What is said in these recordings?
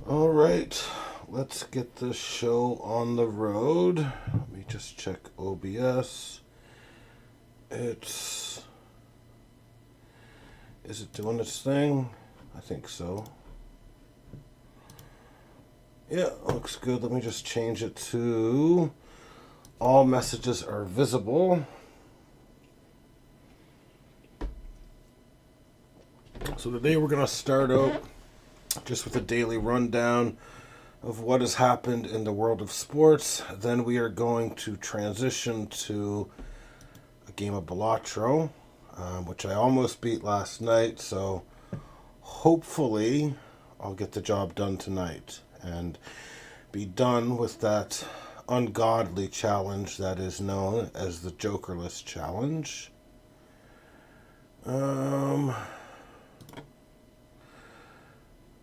All right, let's get this show on the road. Let me just check OBS. Is it doing its thing? I think so. Yeah, looks good. Let me just change it to all messages are visible. So today we're going to start out just with a daily rundown of what has happened in the world of sports. Then we are going to transition to a game of Balatro, which I almost beat last night. So hopefully I'll get the job done tonight and be done with that ungodly challenge that is known as the Jokerless challenge.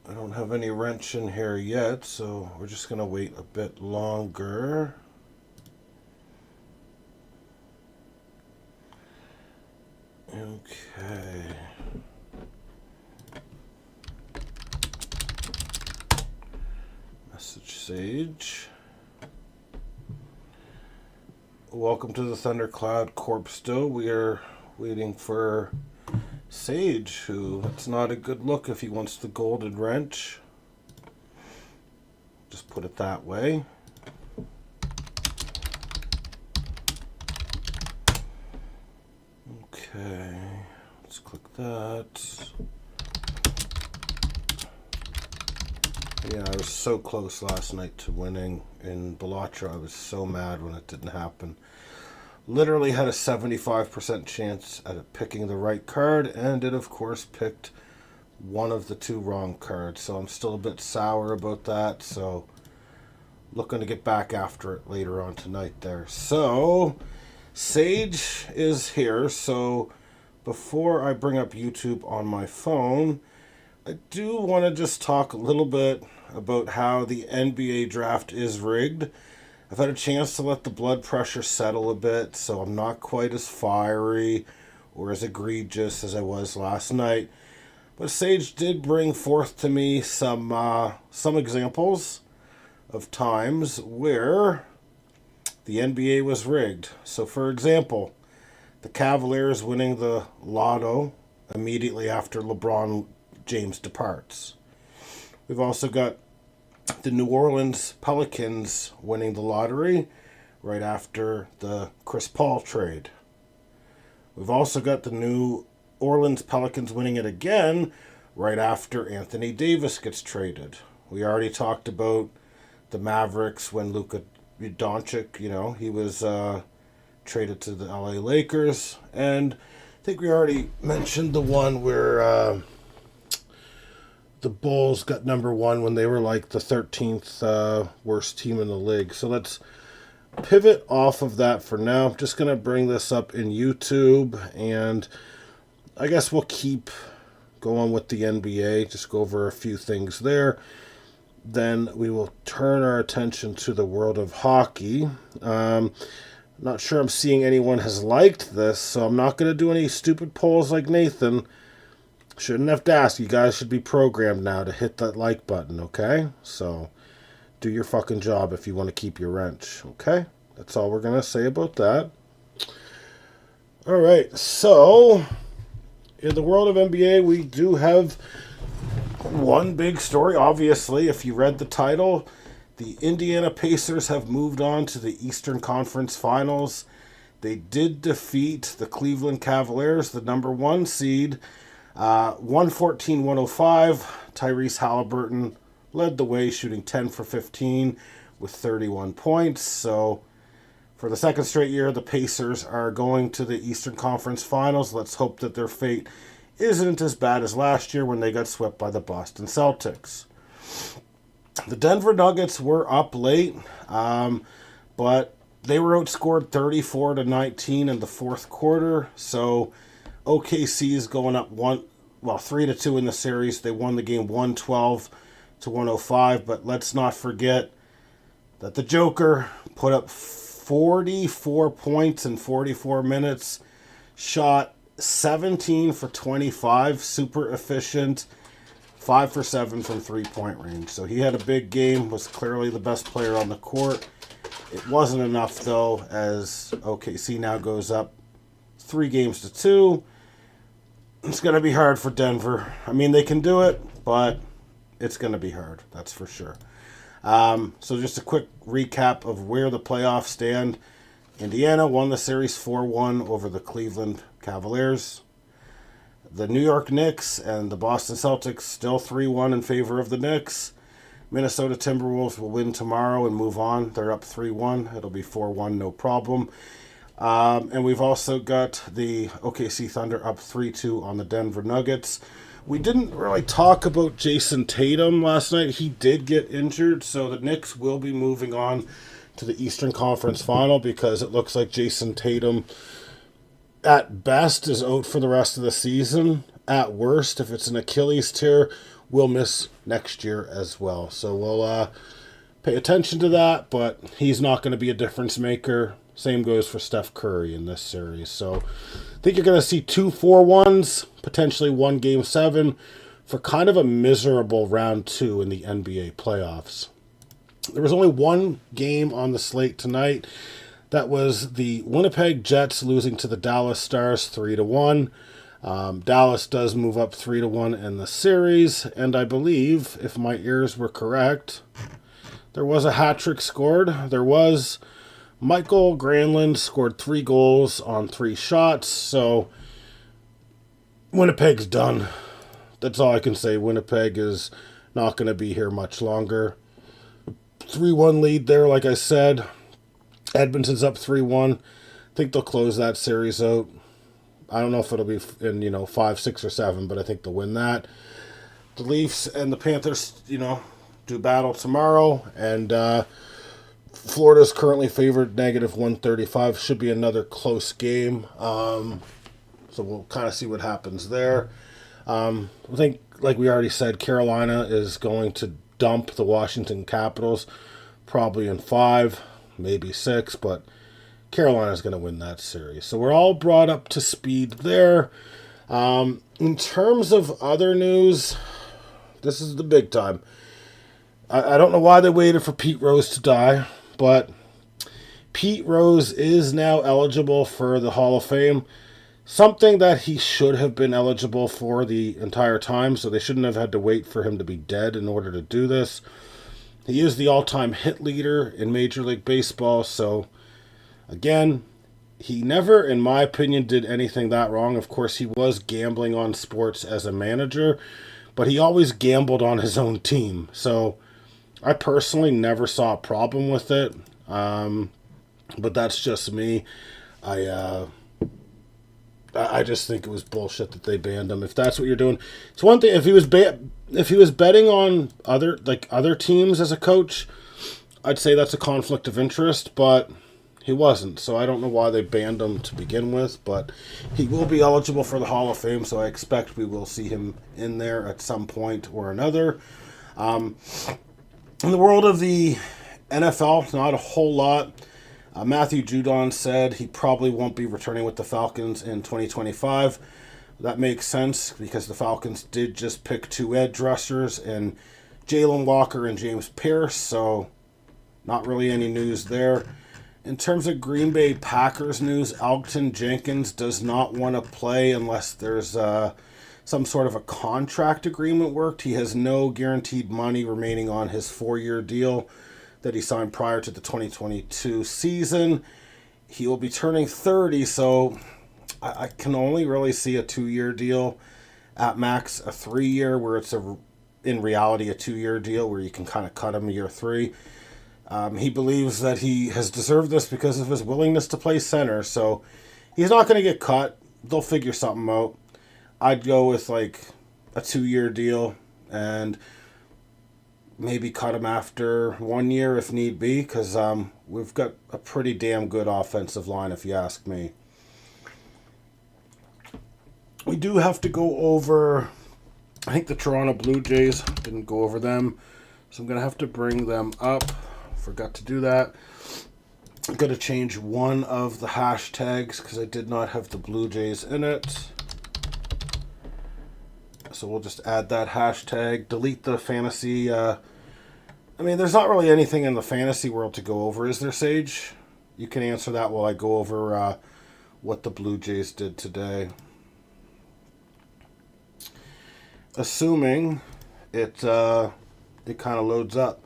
I don't have any wrench in here yet, so we're just going to wait a bit longer. Okay. Message Sage. Welcome to the Thundercloud Corp still. We are waiting for Sage, who, it's not a good look if he wants the golden wrench. Just put it that way. Okay, let's click that. Yeah, I was so close last night to winning in Balatro. I was so mad when it didn't happen. Literally had a 75% chance at it picking the right card, and it of course picked one of the two wrong cards. So I'm still a bit sour about that. So looking to get back after it later on tonight there. So Sage is here. So before I bring up YouTube on my phone, I do want to just talk a little bit about how the NBA draft is rigged. I've had a chance to let the blood pressure settle a bit, so I'm not quite as fiery or as egregious as I was last night. But Sage did bring forth to me some examples of times where the NBA was rigged. So, for example, the Cavaliers winning the lotto immediately after LeBron James departs. We've also got the New Orleans Pelicans winning the lottery right after the Chris Paul trade. We've also got the New Orleans Pelicans winning it again right after Anthony Davis gets traded. We already talked about the Mavericks when Luka Doncic, he was traded to the LA Lakers. And I think we already mentioned the one where the Bulls got number one when they were like the 13th worst team in the league. So let's pivot off of that for now. I'm just going to bring this up in YouTube, and I guess we'll keep going with the NBA, just go over a few things there. Then we will turn our attention to the world of hockey. Not sure I'm seeing anyone has liked this, so I'm not going to do any stupid polls like Nathan. Shouldn't have to ask. You guys should be programmed now to hit that like button, okay? So do your fucking job if you want to keep your wrench, okay? That's all we're going to say about that. All right, so in the world of NBA, we do have one big story. Obviously, if you read the title, the Indiana Pacers have moved on to the Eastern Conference Finals. They did defeat the Cleveland Cavaliers, the number one seed, 114-105. Tyrese Halliburton led the way, shooting 10 for 15 with 31 points. So for the second straight year, the Pacers are going to the Eastern Conference Finals. Let's hope that their fate isn't as bad as last year when they got swept by the Boston Celtics. The Denver Nuggets were up late, but they were outscored 34-19 in the fourth quarter. So OKC is going up 3-2 in the series. They won the game 112-105, but let's not forget that the Joker put up 44 points in 44 minutes, shot 17 for 25, super efficient, 5 for 7 from three-point range. So he had a big game, was clearly the best player on the court. It wasn't enough, though, as OKC now goes up 3-2. It's going to be hard for Denver. I mean, they can do it, but it's going to be hard. That's for sure. So just a quick recap of where the playoffs stand. Indiana won the series 4-1 over the Cleveland Cavaliers. The New York Knicks and the Boston Celtics still 3-1 in favor of the Knicks. Minnesota Timberwolves will win tomorrow and move on. They're up 3-1. It'll be 4-1, no problem. And we've also got the OKC Thunder up 3-2 on the Denver Nuggets. We didn't really talk about Jason Tatum last night. He did get injured, so the Knicks will be moving on to the Eastern Conference Final because it looks like Jason Tatum, at best, is out for the rest of the season. At worst, if it's an Achilles tear, will miss next year as well. So we'll pay attention to that, but he's not going to be a difference maker. Same goes for Steph Curry in this series. So I think you're going to see 2 4-1s, potentially 1 Game 7 for kind of a miserable round 2 in the NBA playoffs. There was only one game on the slate tonight. That was the Winnipeg Jets losing to the Dallas Stars 3-1. Dallas does move up 3-1 in the series, and I believe, if my ears were correct, there was a hat trick scored. There was. Michael Granlund scored 3 goals on 3 shots, so Winnipeg's done. That's all I can say. Winnipeg is not going to be here much longer. 3-1 lead there, like I said. Edmonton's up 3-1. I think they'll close that series out. I don't know if it'll be in, 5, 6, or 7, but I think they'll win that. The Leafs and the Panthers, do battle tomorrow, and Florida's currently favored -135. Should be another close game. So we'll kind of see what happens there. I think, like we already said, Carolina is going to dump the Washington Capitals, probably in 5, maybe 6, but Carolina's going to win that series. So we're all brought up to speed there. In terms of other news, this is the big time. I don't know why they waited for Pete Rose to die, but Pete Rose is now eligible for the Hall of Fame. Something that he should have been eligible for the entire time, so they shouldn't have had to wait for him to be dead in order to do this. He is the all-time hit leader in Major League Baseball, so again, he never, in my opinion, did anything that wrong. Of course, he was gambling on sports as a manager, but he always gambled on his own team, so I personally never saw a problem with it, but that's just me. I just think it was bullshit that they banned him. If that's what you're doing, it's one thing. If he was betting on other teams as a coach, I'd say that's a conflict of interest. But he wasn't, so I don't know why they banned him to begin with. But he will be eligible for the Hall of Fame, so I expect we will see him in there at some point or another. In the world of the NFL, not a whole lot. Matthew Judon said he probably won't be returning with the Falcons in 2025. That makes sense because the Falcons did just pick 2 edge rushers in Jalen Walker and James Pierce, so not really any news there. In terms of Green Bay Packers news, Elgton Jenkins does not want to play unless there's some sort of a contract agreement worked. He has no guaranteed money remaining on his 4-year deal that he signed prior to the 2022 season. He will be turning 30, so I can only really see a 2-year deal. At max, a 3-year, where it's in reality a 2-year deal where you can kind of cut him year 3. He believes that he has deserved this because of his willingness to play center, so he's not going to get cut. They'll figure something out. I'd go with like a 2-year deal and maybe cut him after 1 year if need be, because we've got a pretty damn good offensive line if you ask me. We do have to go over, I think the Toronto Blue Jays, didn't go over them, so I'm going to have to bring them up. Forgot to do that. I'm going to change one of the hashtags because I did not have the Blue Jays in it. So we'll just add that hashtag, delete the fantasy. I mean, there's not really anything in the fantasy world to go over, is there, Sage? You can answer that while I go over what the Blue Jays did today. Assuming it kind of loads up.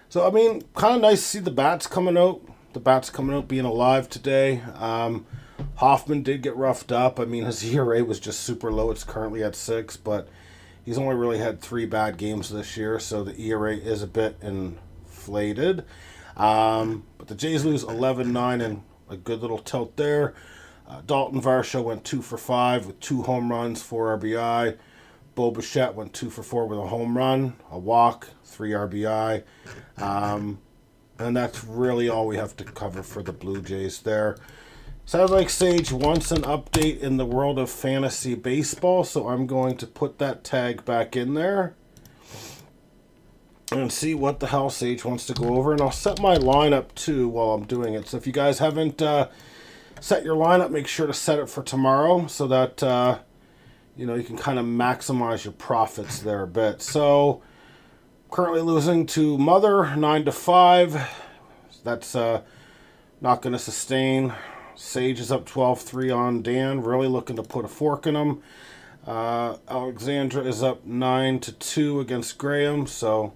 So, I mean, kind of nice to see the bats coming out. The bats coming out, being alive today. Hoffman did get roughed up. I mean, his ERA was just super low. It's currently at 6, but he's only really had 3 bad games this year, so the ERA is a bit inflated. But the Jays lose 11-9 and a good little tilt there. Dalton Varsho went 2 for 5 with 2 home runs, 4 RBI. Bo Bichette went 2 for 4 with a home run, a walk, 3 RBI. And that's really all we have to cover for the Blue Jays there. Sounds like Sage wants an update in the world of fantasy baseball, so I'm going to put that tag back in there and see what the hell Sage wants to go over. And I'll set my lineup too while I'm doing it. So if you guys haven't set your lineup, make sure to set it for tomorrow so that you know, you can kind of maximize your profits there a bit. So currently losing to Mother 9-5. That's not going to sustain. Sage is up 12-3 on Dan, really looking to put a fork in him. Alexandra is up 9-2 against Graham, so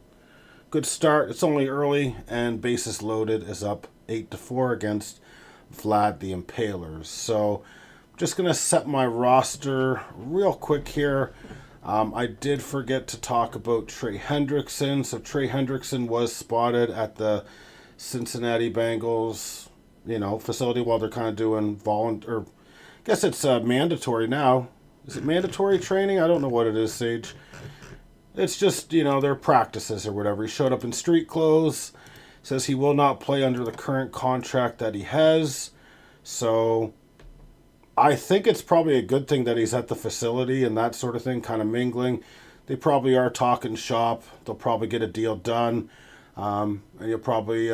good start. It's only early, and bases loaded is up 8-4 against Vlad the Impalers. So just going to set my roster real quick here. I did forget to talk about Trey Hendrickson. So Trey Hendrickson was spotted at the Cincinnati Bengals, facility while they're kind of doing I guess it's mandatory now. Is it mandatory training? I don't know what it is, Sage. It's just, their practices or whatever. He showed up in street clothes. Says he will not play under the current contract that he has. So I think it's probably a good thing that he's at the facility and that sort of thing, kind of mingling. They probably are talking shop. They'll probably get a deal done. And you'll probably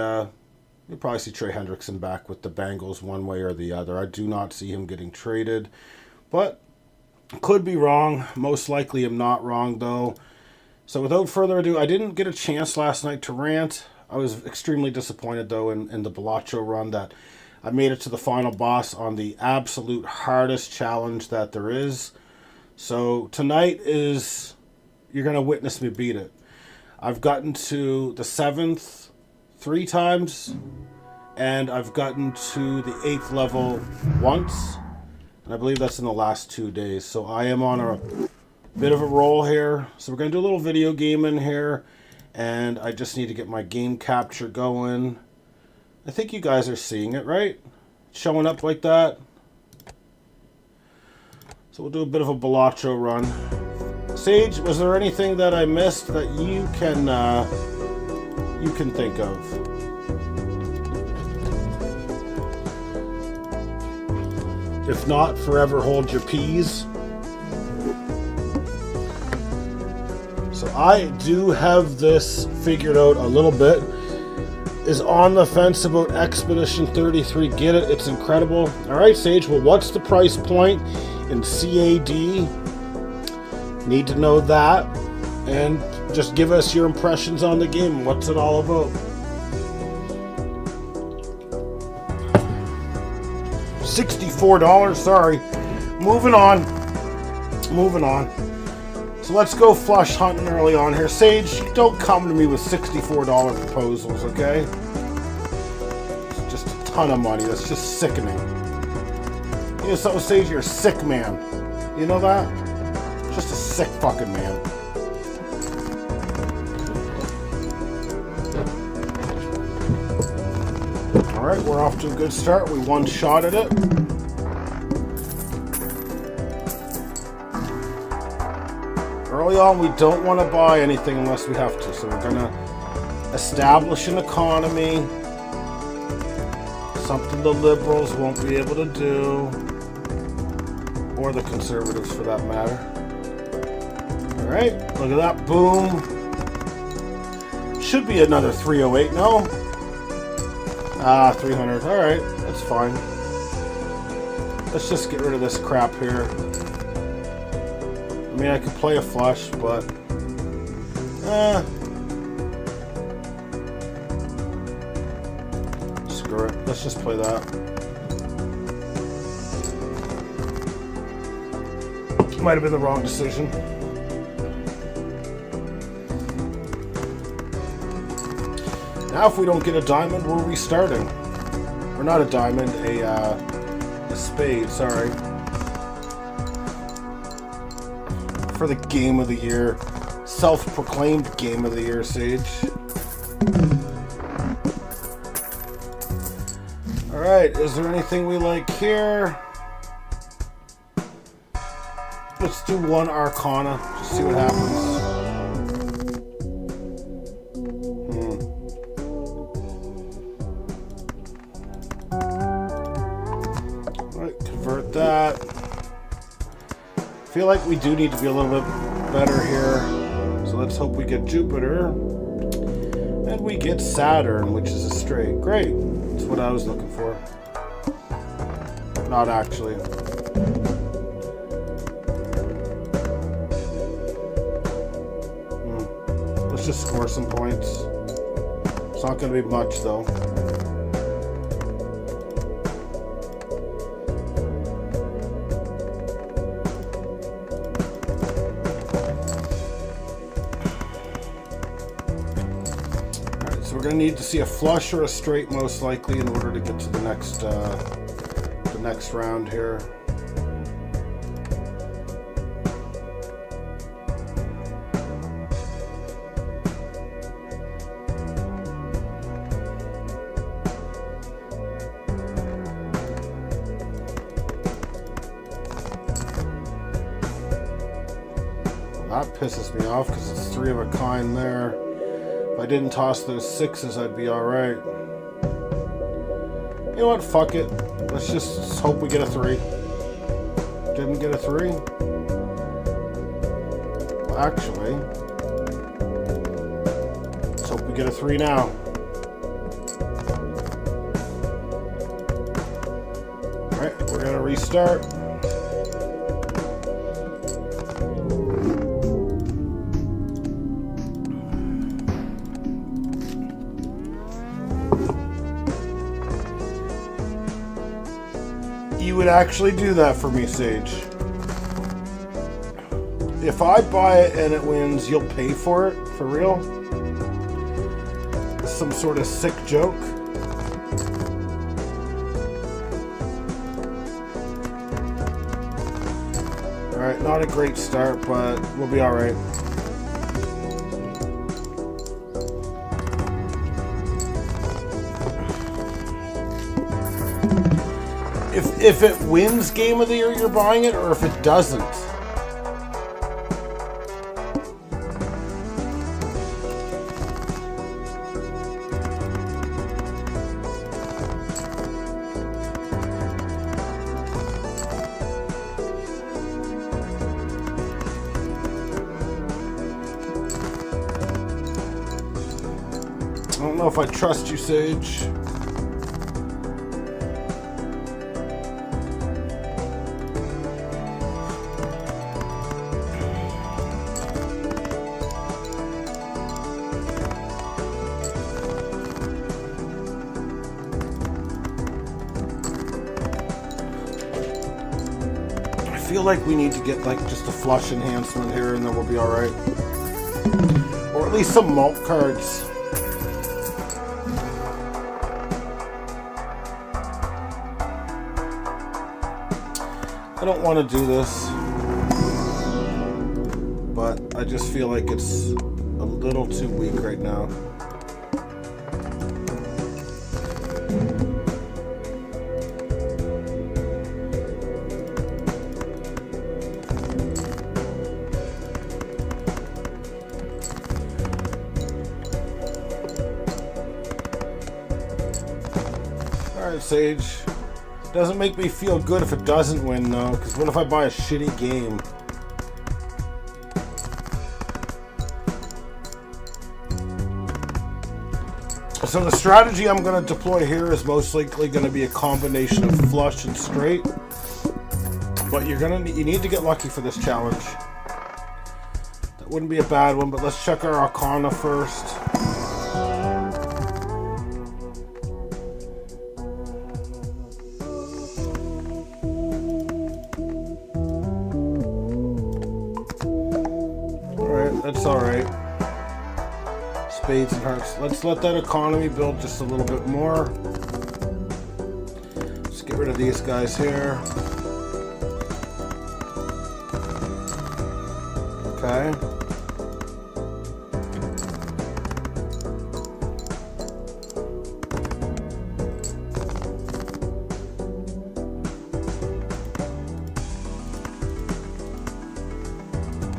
see Trey Hendrickson back with the Bengals one way or the other. I do not see him getting traded, but could be wrong. Most likely I'm not wrong, though. So without further ado, I didn't get a chance last night to rant. I was extremely disappointed, though, in the Balatro run that I made it to the final boss on the absolute hardest challenge that there is. So tonight you're going to witness me beat it. I've gotten to the 7th 3 times, and I've gotten to the 8th level once, and I believe that's in the last 2 days. So I am on a bit of a roll here. So we're going to do a little video game in here, and I just need to get my game capture going. I think you guys are seeing it, right? Showing up like that. So we'll do a bit of a Balatro run. Sage, was there anything that I missed that you can think of? If not, forever hold your peas. So I do have this figured out a little bit. Is on the fence about Expedition 33. Get it? It's incredible. All right, Sage. Well, what's the price point in CAD? Need to know that. And just give us your impressions on the game. What's it all about? $64. Sorry. Moving on. So let's go flush hunting early on here. Sage, don't come to me with $64 proposals, okay? It's just a ton of money. That's just sickening. So Sage, you're a sick man. You know that? Just a sick fucking man. Alright, we're off to a good start. We one-shotted it. Early on, we don't want to buy anything unless we have to. So we're going to establish an economy. Something the liberals won't be able to do. Or the conservatives, for that matter. Alright, look at that. Boom. Should be another 308, no? 300. Alright, that's fine. Let's just get rid of this crap here. I mean, I could play a flush, but screw it. Let's just play that. Might have been the wrong decision. Now, if we don't get a diamond, we're restarting. Or not a diamond, a spade. Sorry. For the game of the year. Self-proclaimed game of the year, Sage. Alright, is there anything we like here? Let's do one Arcana, just see what happens. Alright, convert that. Feel like we do need to be a little bit better here. So let's hope we get Jupiter. And we get Saturn, which is a straight. Great. That's what I was looking for. Not actually. Let's just score some points. It's not going to be much, though. We're going to need to see a flush or a straight, most likely, in order to get to the next round here. That pisses me off because it's 3 of a kind there. If I didn't toss those 6s, I'd be alright. You know what? Fuck it. Let's just hope we get a 3. Didn't get a 3? Well, actually, let's hope we get a 3 now. Alright, we're gonna restart. You would actually do that for me, Sage. If I buy it and it wins, you'll pay for it? For real? Some sort of sick joke? Alright, not a great start, but we'll be alright. If it wins Game of the Year, you're buying it, or if it doesn't? I don't know if I trust you, Sage. I feel like we need to get like just a flush enhancement here and then we'll be alright. Or at least some malt cards. I don't want to do this, but I just feel like it's a little too weak right now. Alright, Sage. Doesn't make me feel good if it doesn't win, though, because what if I buy a shitty game? So the strategy I'm going to deploy here is most likely going to be a combination of flush and straight. But you need to get lucky for this challenge. wouldn't be a bad one, but let's check our Arcana first. Alright, that's alright. Spades and hearts. Let's let that economy build just a little bit more. Let's get rid of these guys here. Okay.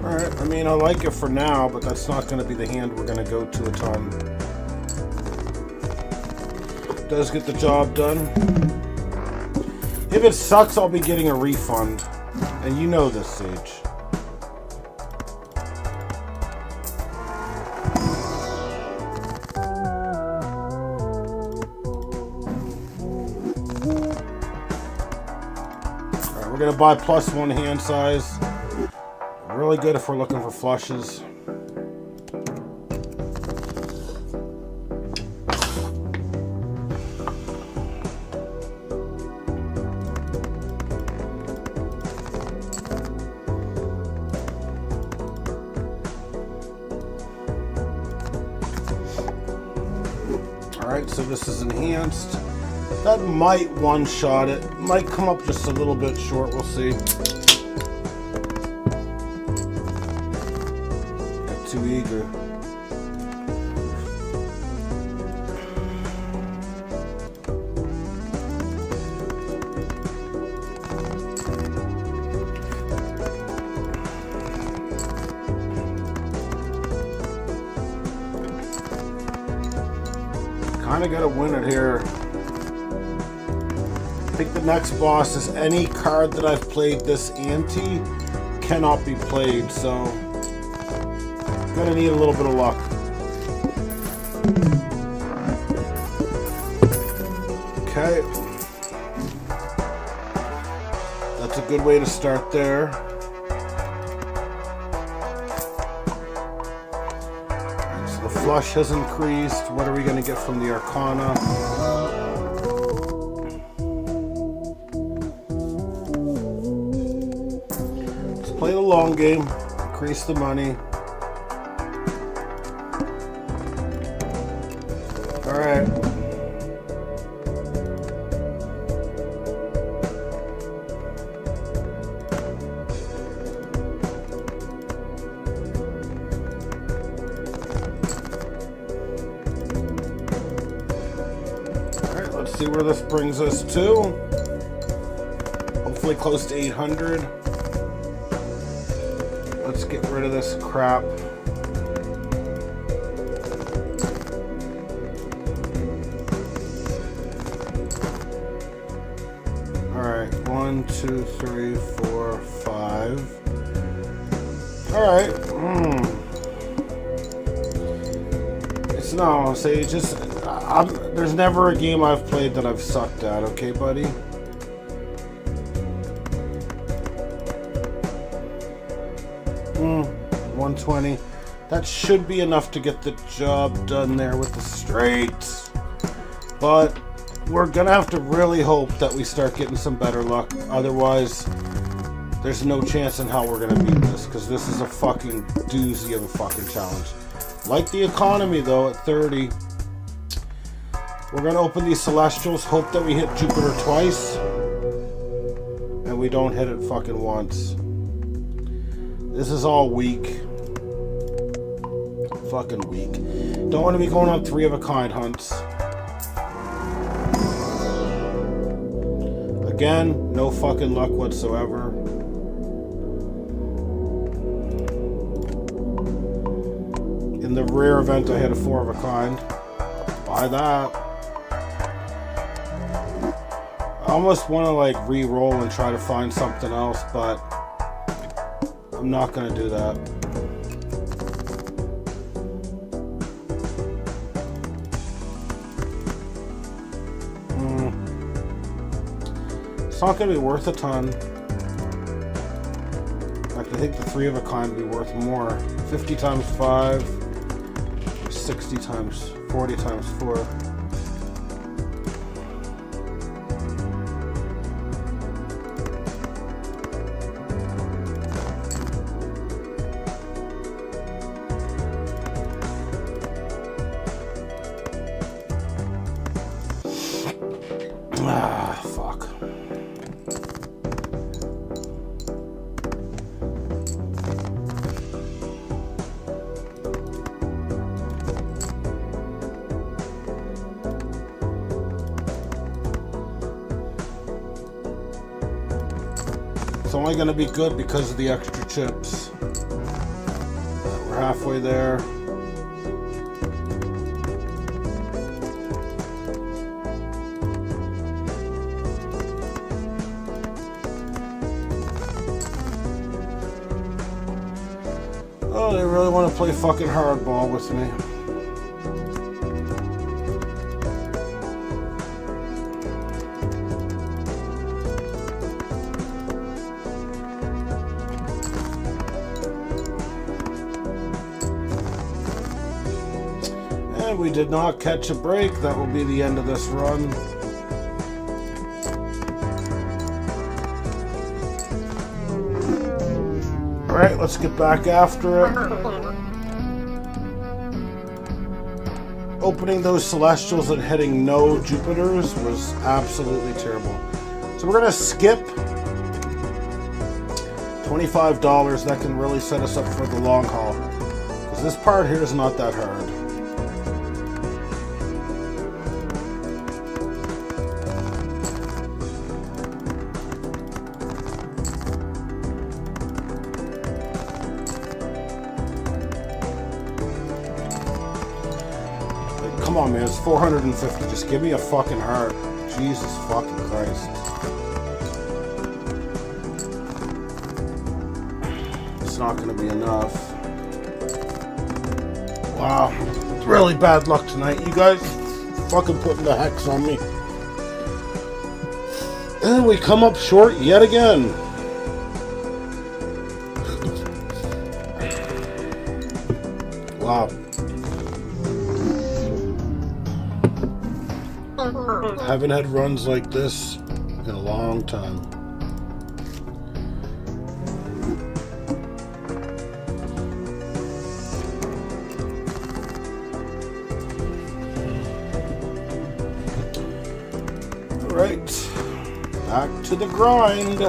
Alright, I mean, I like it for now, but that's not going to be the hand we're going to go to a ton. Does get the job done. If it sucks, I'll be getting a refund. And you know this, Sage. Alright, we're going to buy +1 hand size. Really good if we're looking for flushes. Alright, so this is enhanced. That might one-shot it. Might come up just a little bit short, we'll see. Too eager. Kind of got to win it here. I think the next boss is any card that I've played this ante cannot be played, so gonna need a little bit of luck. Okay. That's a good way to start there. Right, so the flush has increased. What are we gonna get from the Arcana? Let's play the long game. Increase the money. Alright. Alright, let's see where this brings us to. Hopefully close to 800. Let's get rid of this crap. Alright, 1, 2, 3, 4, 5. Alright. It's no, say just there's never a game I've played that I've sucked at, okay, buddy? Hmm, 120. That should be enough to get the job done there with the straights. But we're gonna have to really hope that we start getting some better luck. Otherwise, there's no chance in hell we're gonna beat this, because this is a fucking doozy of a fucking challenge. Like the economy though, at 30. We're gonna open these Celestials, hope that we hit Jupiter twice, and we don't hit it fucking once. This is all weak. Fucking weak. Don't want to be going on 3 of a kind hunts. Again, no fucking luck whatsoever. In the rare event I had a 4 of a kind. Buy that. I almost want to like re-roll and try to find something else, but I'm not going to do that. It's not going to be worth a ton. In fact, I think the 3 of a kind would be worth more. 50 times 5, 60 times 40 times 4. Ah, fuck. It's only going to be good because of the extra chips. We're halfway there. Oh, they really want to play fucking hardball with me. And we did not catch a break. That will be the end of this run. Alright, let's get back after it. Opening those Celestials and hitting no Jupiters was absolutely terrible. So we're going to skip $25. That can really set us up for the long haul. Because this part here is not that hard. Come on, man, it's 450. Just give me a fucking heart. Jesus fucking Christ. It's not going to be enough. Wow. Really bad luck tonight. You guys fucking putting the hex on me. And we come up short yet again. Wow. Haven't had runs like this in a long time. All right, back to the grind.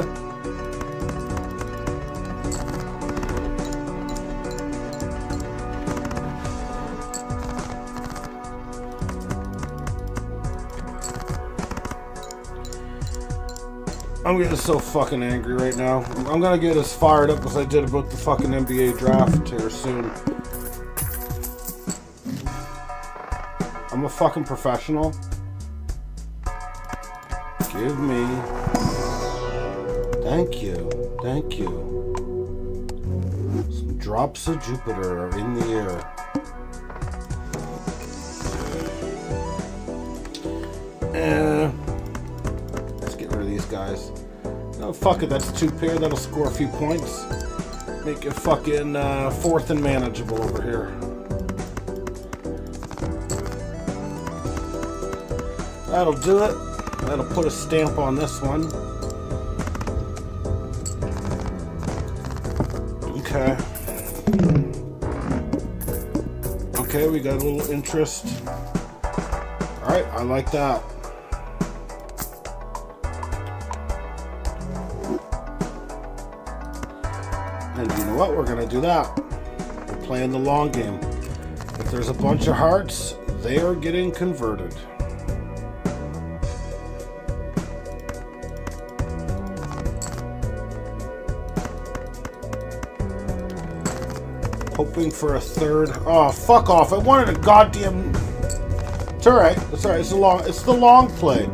I'm getting so fucking angry right now. I'm gonna get as fired up as I did about the fucking NBA draft here soon. I'm a fucking professional. Give me. Thank you. Thank you. Some drops of Jupiter are in the air. Let's get rid of these guys. Oh, fuck it, that's 2 pair. That'll score a few points. Make it fucking 4th and manageable over here. That'll do it. That'll put a stamp on this one. Okay. Okay, we got a little interest. Alright, I like that. And you know what? We're going to do that. We're playing the long game. If there's a bunch of hearts, they are getting converted. Hoping for a third. Oh, fuck off. I wanted a goddamn... It's alright. It's alright. It's the long play.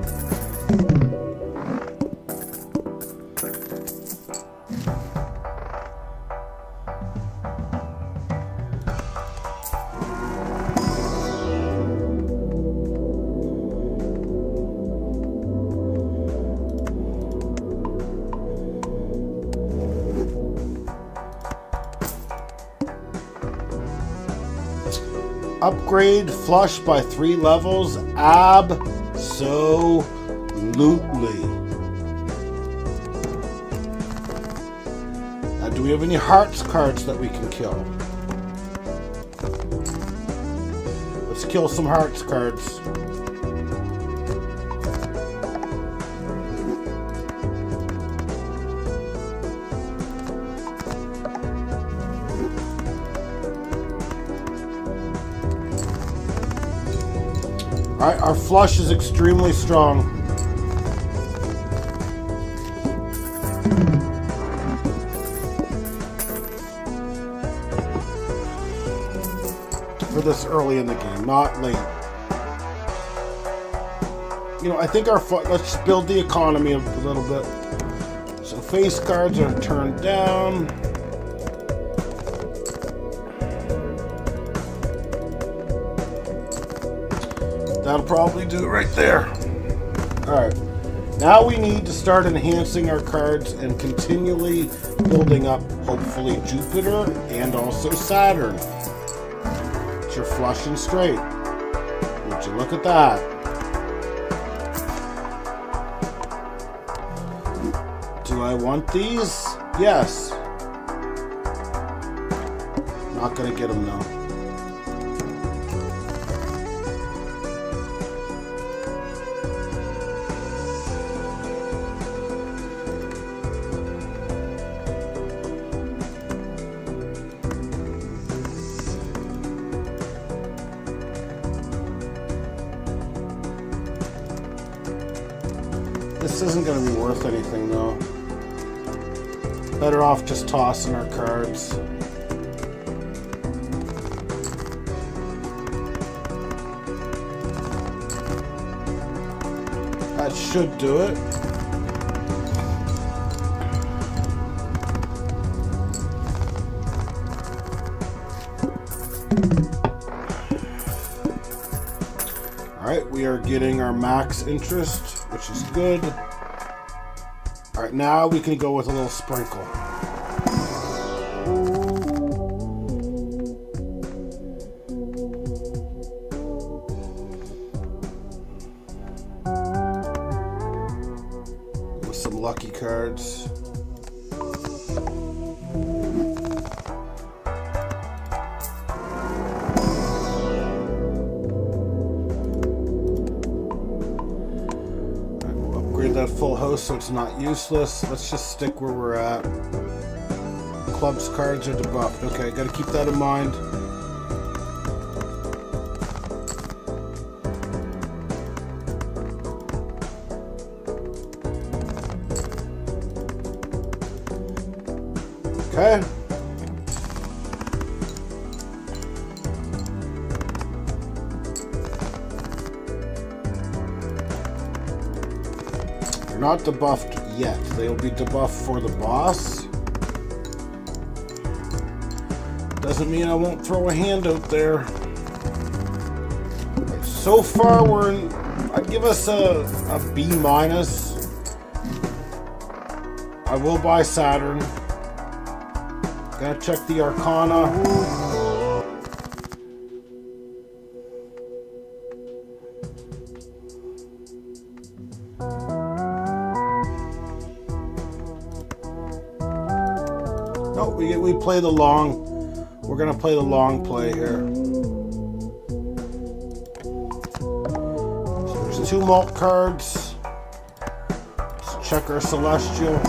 Upgrade flush by 3 levels? Absolutely. Now, do we have any hearts cards that we can kill? Let's kill some hearts cards. Alright, our flush is extremely strong. For this early in the game, not late. You know, I think our let's just build the economy a little bit. So face cards are turned down. That'll probably do it right there. Alright. Now we need to start enhancing our cards and continually building up, hopefully, Jupiter and also Saturn. You're flush and straight. Would you look at that? Do I want these? Yes. Not gonna get them now. This isn't going to be worth anything, though. Better off just tossing our cards. That should do it. Alright, we are getting our max interest, which is good. Alright, now we can go with a little sprinkle. With some lucky cards. That full house so it's not useless. Let's just stick where we're at. Clubs cards are debuffed. Okay, gotta keep that in mind. Okay. Not debuffed yet. They'll be debuffed for the boss. Doesn't mean I won't throw a hand out there. So far, we're in. I'd give us a B minus. I will buy Saturn. Gotta check the Arcana. No, we play the long. We're gonna play the long play here. So there's 2 malt cards. Let's check our Celestial.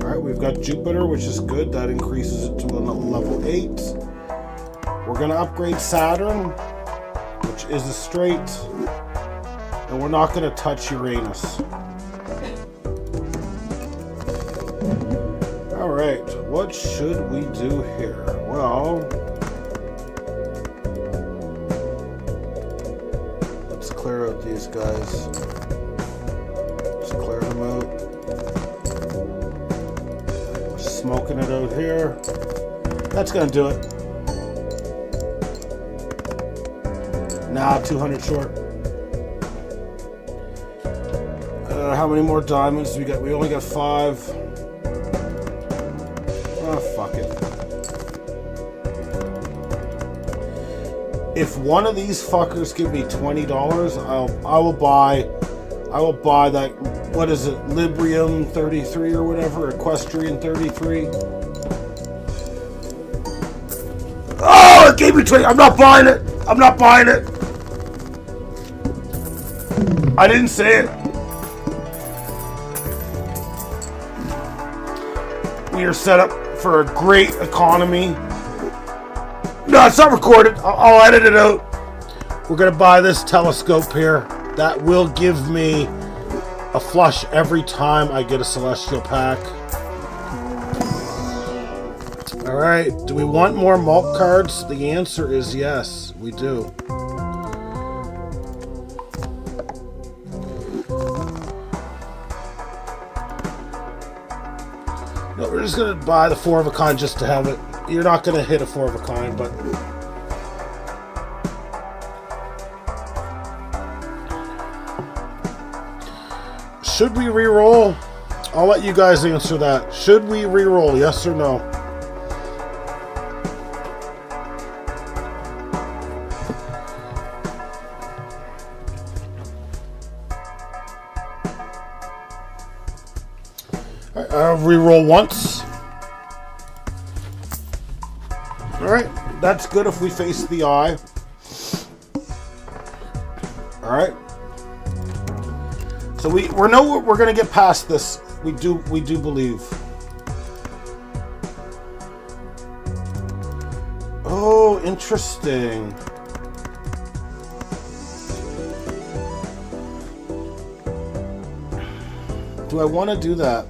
Alright, we've got Jupiter, which is good. That increases it to level 8. We're gonna upgrade Saturn, which is a straight. And we're not gonna touch Uranus. Alright, what should we do here? Well, let's clear out these guys. Let's clear them out. We're smoking it out here. That's gonna do it. Nah, 200 short. How many more diamonds do we got? We only got 5. Oh, fuck it. if one of these fuckers give me $20, I will buy that, what is it, Librium 33 or whatever, Equestrian 33. Oh, it gave me 20. I'm not buying it. I'm not buying it. I didn't say it. We are set up for a great economy. No, it's not recorded. I'll edit it out. We're going to buy this telescope here. That will give me a flush every time I get a Celestial pack. Alright, do we want more malt cards? The answer is yes, we do. No, we're just going to buy the 4 of a kind just to have it. You're not going to hit a 4 of a kind, but... Should we re-roll? I'll let you guys answer that. Should we re-roll, yes or no? I'll re-roll once. Alright, that's good if we face the eye. Alright. So we know we're gonna get past this. We do believe. Oh, interesting. Do I want to do that?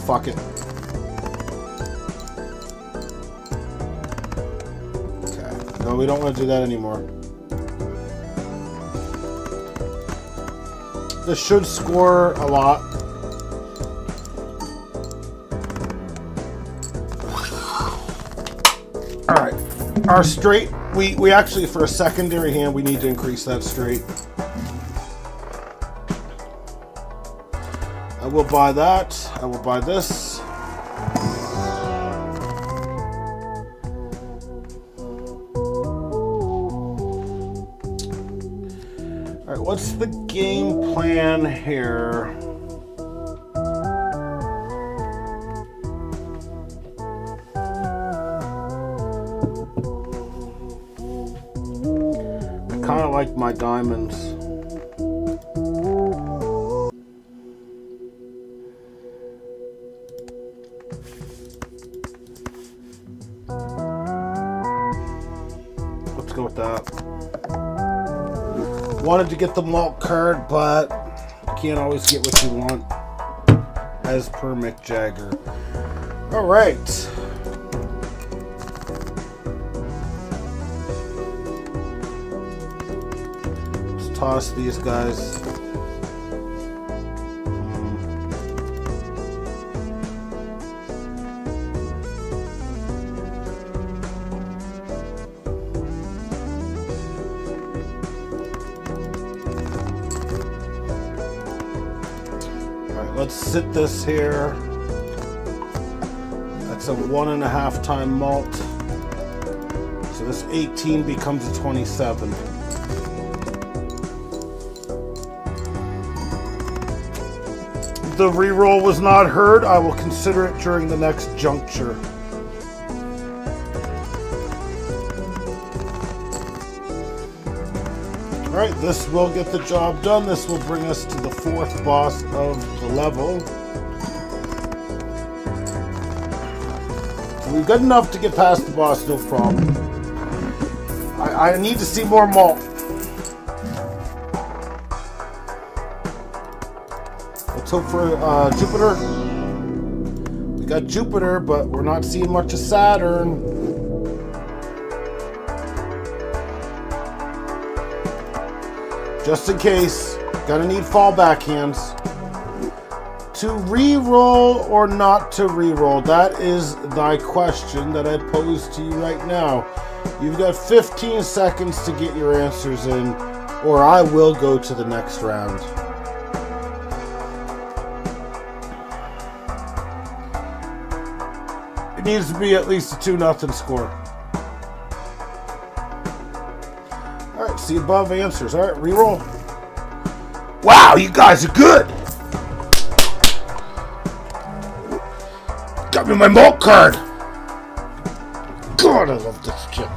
Fuck it. Okay. No, we don't want to do that anymore. This should score a lot. Alright. Our straight, we actually, for a secondary hand, we need to increase that straight. I will buy that. I will buy this. Alright, what's the game plan here? I kind of like my diamonds. Let's go with that. Wanted to get the malt card, but you can't always get what you want, as per Mick Jagger. All right. Let's toss these guys. Let's sit this here. That's a 1.5 time malt. So this 18 becomes a 27. The reroll was not heard. I will consider it during the next juncture. Alright, this will get the job done. This will bring us to the 4th boss of the level. So we've got enough to get past the boss, no problem. I need to see more malt. Let's hope for Jupiter. We got Jupiter, but we're not seeing much of Saturn. Just in case, gonna need fallback hands. To re-roll or not to re-roll? That is thy question that I pose to you right now. You've got 15 seconds to get your answers in, or I will go to the next round. It needs to be at least a 2-0 score. Alright, see above answers. Alright, reroll. Wow, you guys are good! Got me my malt card! God, I love this shit.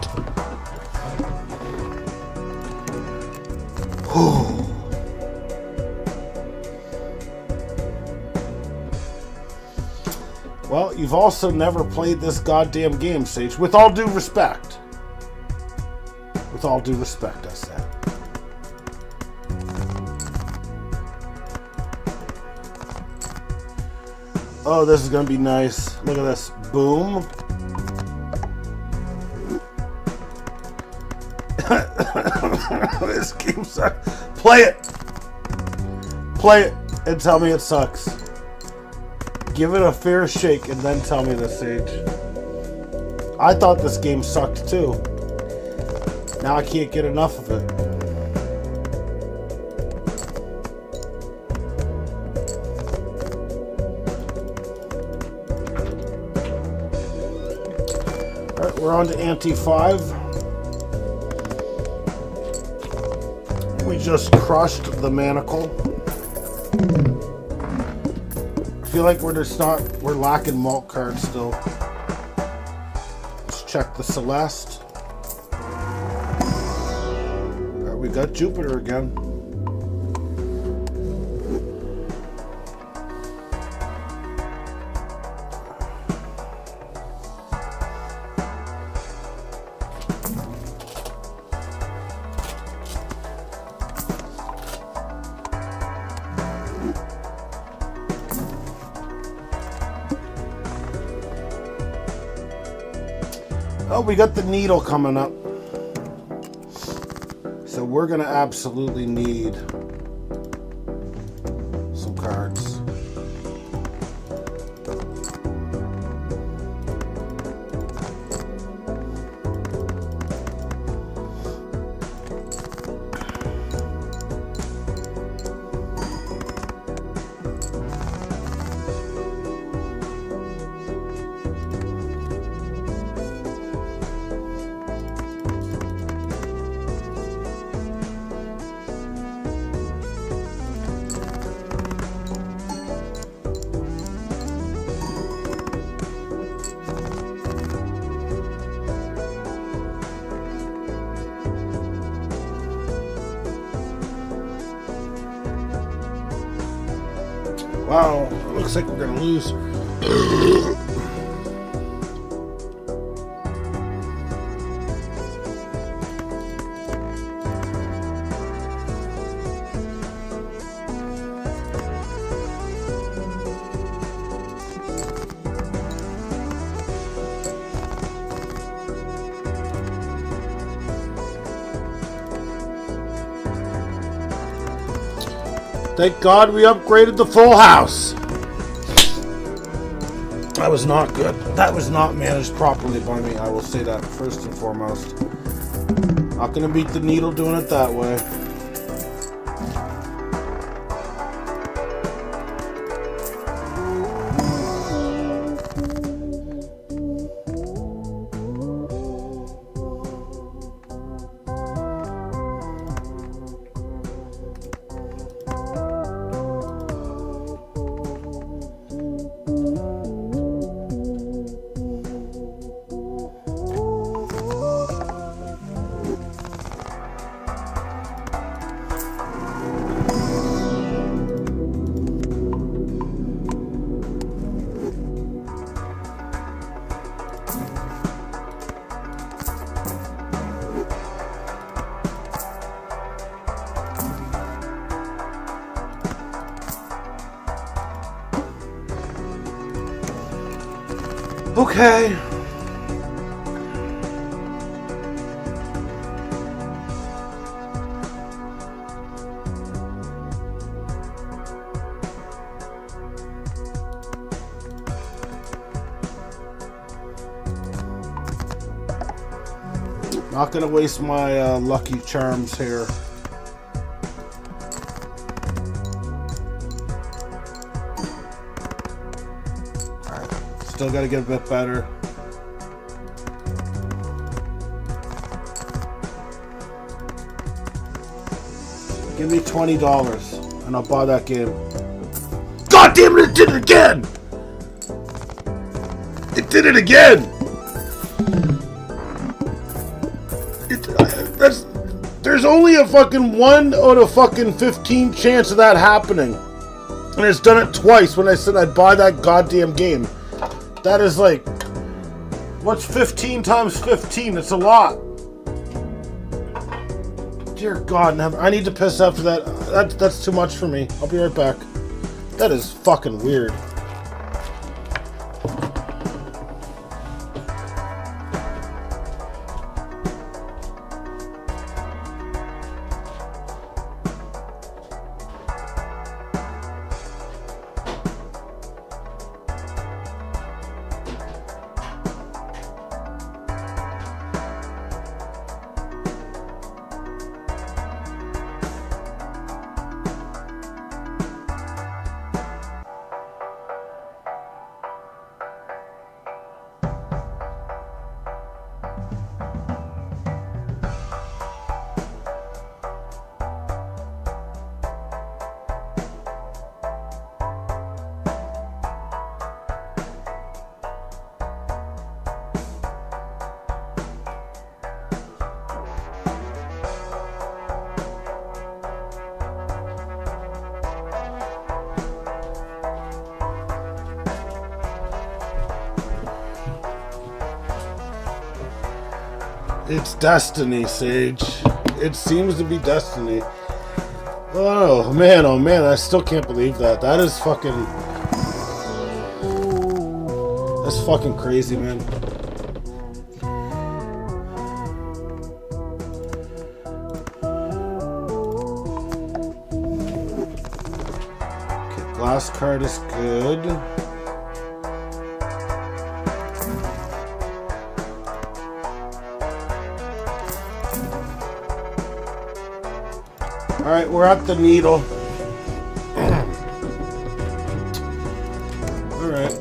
Well, you've also never played this goddamn game, Sage. With all due respect. With all due respect, I said. Oh, this is going to be nice. Look at this. Boom. This game sucks. Play it. Play it and tell me it sucks. Give it a fair shake and then tell me this, Sage. I thought this game sucked too. Now I can't get enough of it. Alright, we're on to Ante 5. We just crushed the manacle. I feel like we're lacking malt cards still. Let's check the Celeste. Alright, we got Jupiter again. Oh, we got the needle coming up. So we're going to absolutely need some cards. Wow, it looks like we're gonna lose. Thank God we upgraded the full house. That was not good. That was not managed properly by me. I will say that first and foremost. Not gonna beat the needle doing it that way. Okay. Not gonna waste my lucky charms here. Still got to get a bit better. Give me $20 and I'll buy that game. God damn it, it did it again! It did it again! There's only a fucking 1 out of fucking 15 chance of that happening. And it's done it twice when I said I'd buy that goddamn game. That is like... What's 15 times 15? It's a lot. Dear God, I need to piss after that. That's too much for me. I'll be right back. That is fucking weird. It's destiny, Sage. It seems to be destiny. Oh man, I still can't believe that. That is fucking... That's fucking crazy, man. Okay, glass card is good. Alright, we're at the needle. Alright.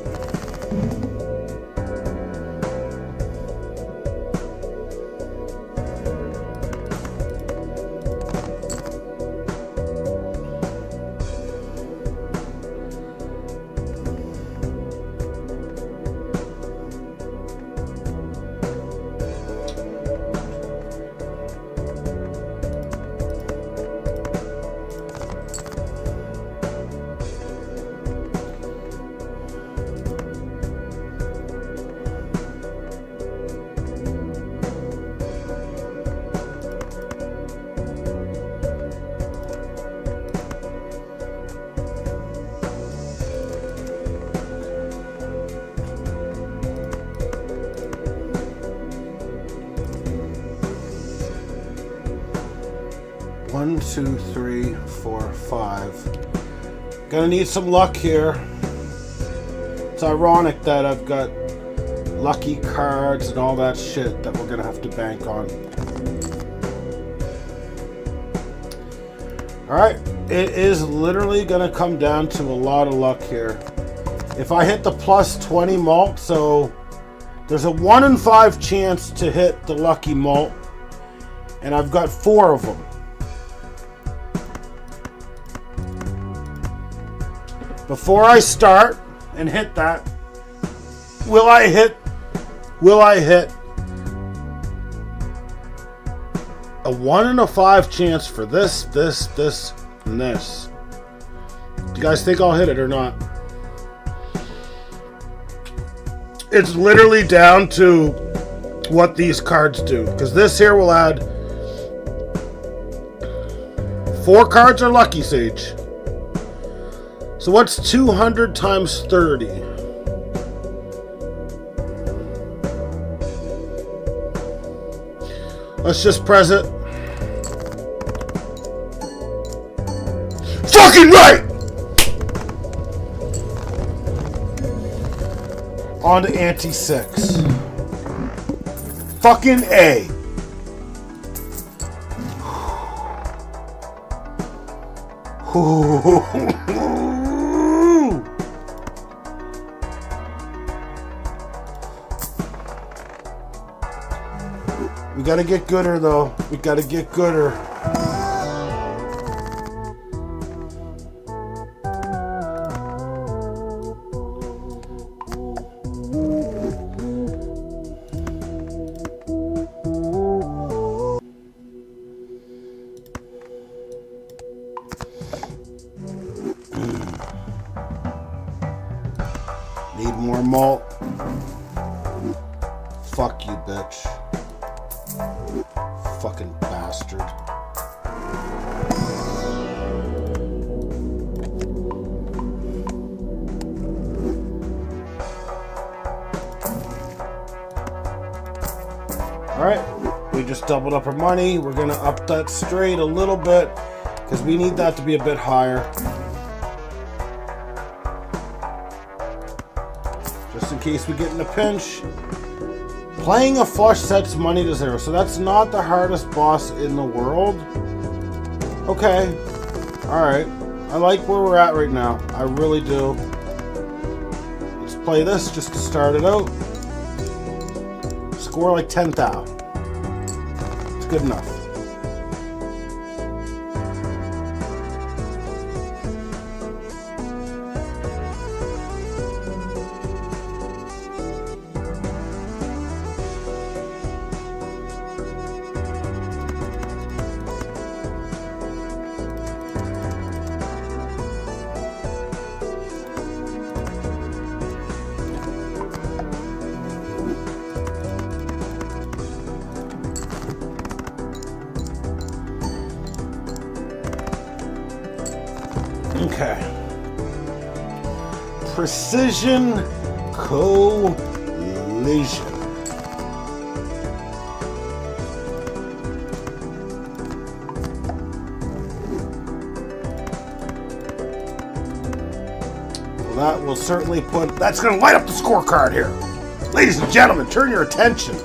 One, two, three, four, five. Gonna need some luck here. It's ironic that I've got lucky cards and all that shit that we're gonna have to bank on. Alright, it is literally gonna come down to a lot of luck here. If I hit the plus 20 malt, so there's a 1 in 5 chance to hit the lucky malt, and I've got 4 of them. Before I start and hit that, will I hit a 1 in 5 chance for this, and this? Do you guys think I'll hit it or not? It's literally down to what these cards do, because this here will add 4 cards are lucky, Sage. So what's 200 times 30? Let's just press it. Fucking right! On to ante 6. Fucking A. We gotta get gooder though. We gotta get gooder. malt. Fuck you, bitch. Fucking bastard. Alright, we just doubled up our money. We're gonna up that straight a little bit because we need that to be a bit higher. Just in case we get in a pinch. Playing a flush sets money to 0, so that's not the hardest boss in the world. Okay, alright. I like where we're at right now. I really do. Let's play this just to start it out. Score like 10,000. It's good enough. Okay. Precision collision. Well, that will certainly put... That's going to light up the scorecard here. Ladies and gentlemen, turn your attention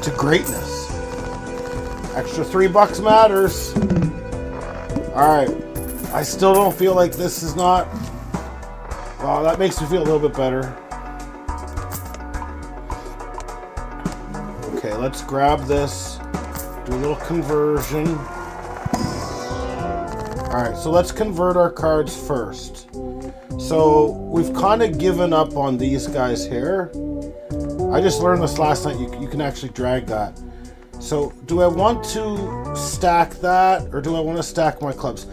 to greatness. Extra $3 matters. Alright. I still don't feel like this is not... Oh, that makes me feel a little bit better. Okay, let's grab this. Do a little conversion. Alright, so let's convert our cards first. So, we've kind of given up on these guys here. I just learned this last night. You can actually drag that. So, do I want to stack that, or do I want to stack my clubs?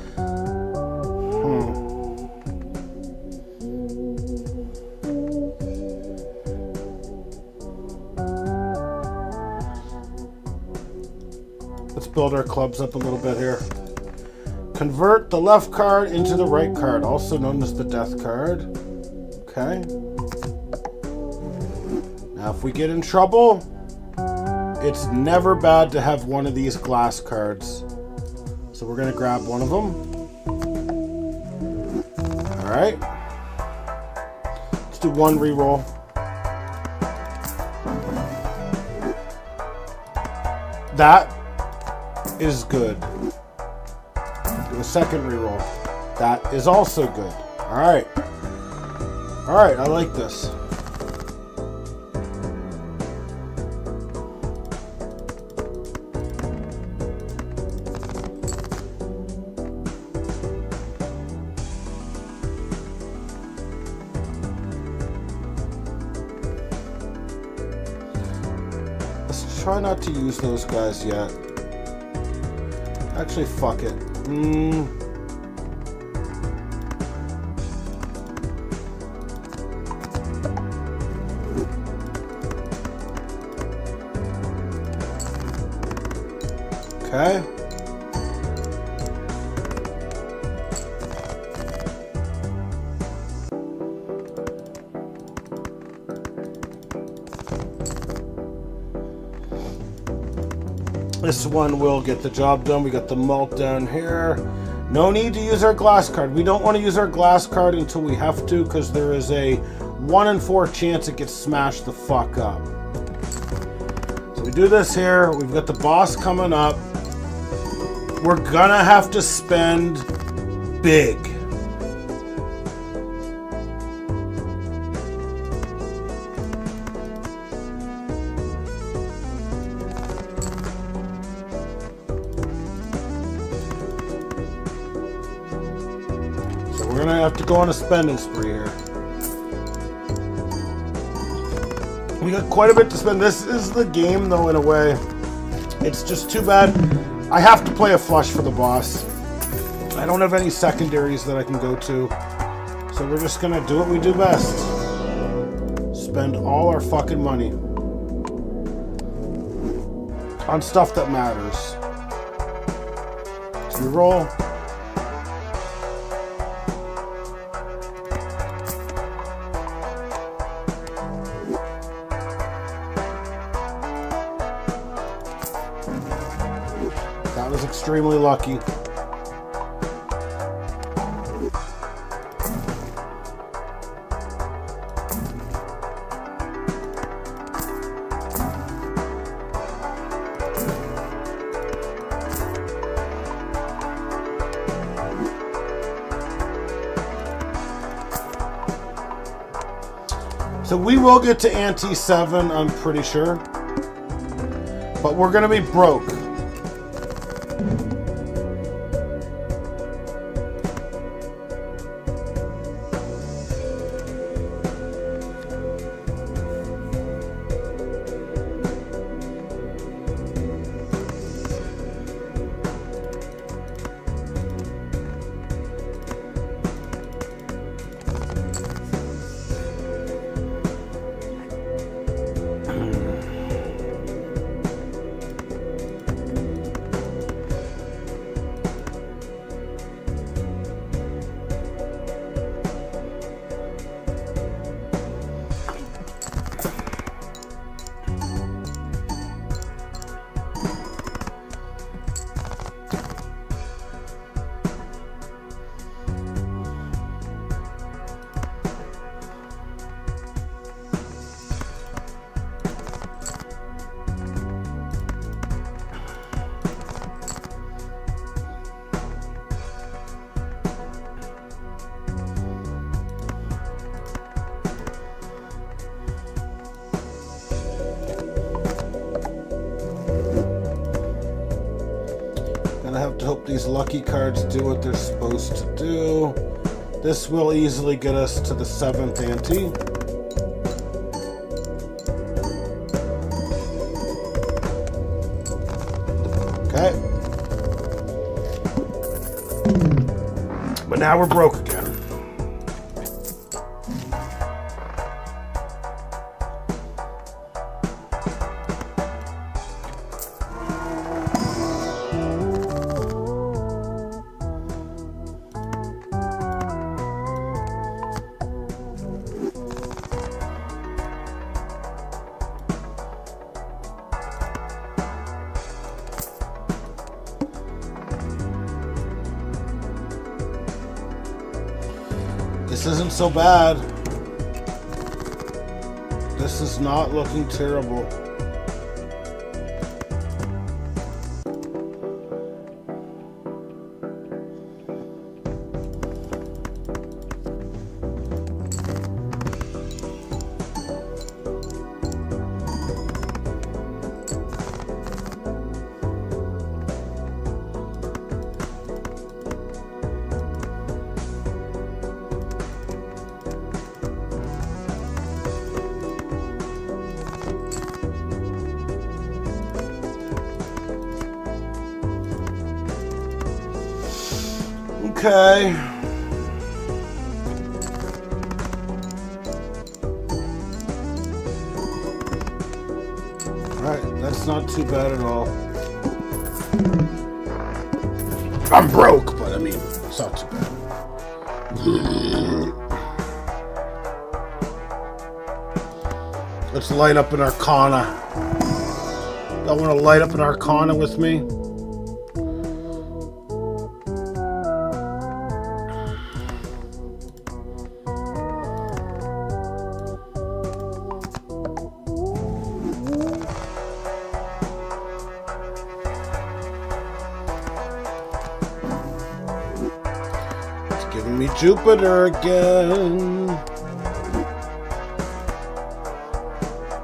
Let's build our clubs up a little bit here. Convert the left card into the right card, also known as the death card. Okay. Now, if we get in trouble, it's never bad to have one of these glass cards. So we're going to grab one of them. Alright. Let's do one reroll. That is good. Do a second reroll. That is also good. Alright. Alright, I like this. Let's try not to use those guys yet. Actually, fuck it. Okay. This one will get the job done. We got the malt down here. No need to use our glass card. We don't want to use our glass card until we have to, because there is a 1 in 4 chance it gets smashed the fuck up. So we do this here. We've got the boss coming up. We're gonna have to spend big. We're gonna have to go on a spending spree here. We got quite a bit to spend. This is the game, though, in a way. It's just too bad. I have to play a flush for the boss. I don't have any secondaries that I can go to. So we're just gonna do what we do best. spend all our fucking money on stuff that matters. So we roll. That was extremely lucky. So we will get to ante 7, I'm pretty sure. But we're going to be broke. I have to hope these lucky cards do what they're supposed to do. This will easily get us to the 7th ante. Okay. But now we're broke again. This isn't so bad. This is not looking terrible. Okay. Alright, that's not too bad at all. I'm broke, but I mean, it's not too bad. Let's light up an Arcana. Y'all want to light up an Arcana with me? Giving me Jupiter again.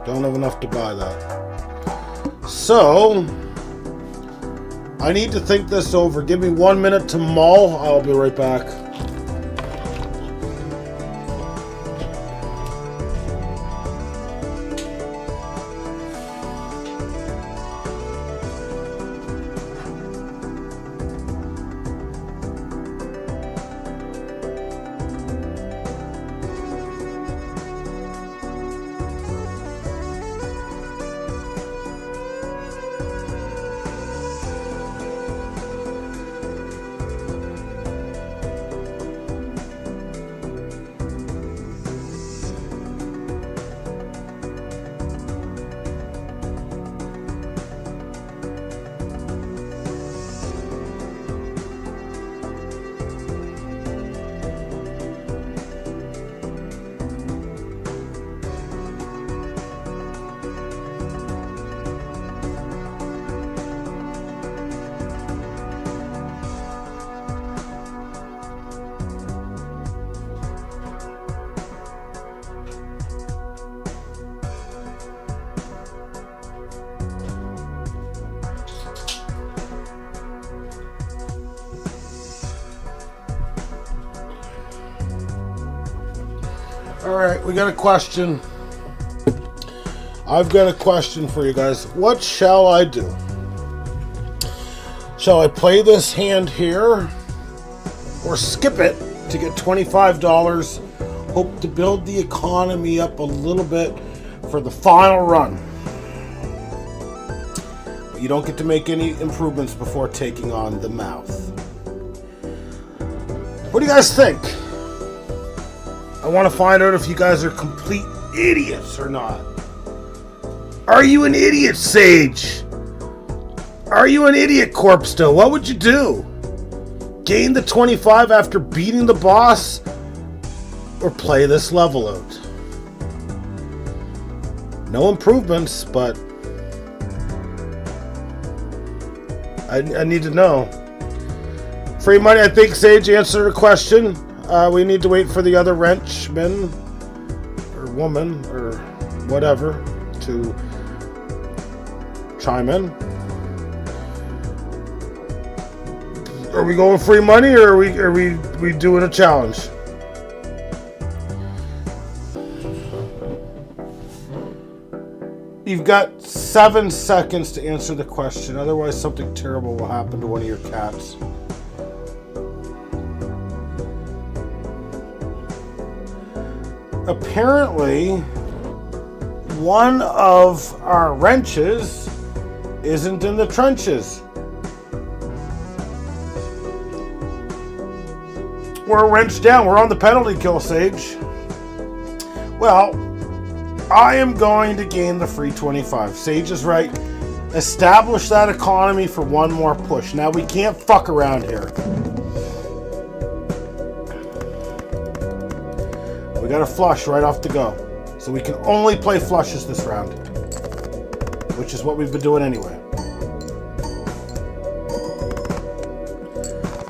Don't have enough to buy that. So, I need to think this over. Give me 1 minute to mull. I'll be right back. Alright, we got a question. I've got a question for you guys. What shall I do? Shall I play this hand here? Or skip it to get $25? Hope to build the economy up a little bit for the final run. But you don't get to make any improvements before taking on the mouth. What do you guys think? I want to find out if you guys are complete idiots or not. Are you an idiot, Sage? Are you an idiot, Corpsto? What would you do? Gain the 25 after beating the boss? Or play this level out? No improvements, but I need to know. Free money, I think Sage answered a question. We need to wait for the other wrenchman or woman or whatever to chime in. Are we going free money or are we doing a challenge? You've got 7 seconds to answer the question, otherwise something terrible will happen to one of your cats. Apparently, one of our wrenches isn't in the trenches. We're a wrench down. We're on the penalty kill, Sage. Well, I am going to gain the free 25. Sage is right. Establish that economy for one more push. Now, we can't fuck around here. We got a flush right off the go. So we can only play flushes this round. Which is what we've been doing anyway.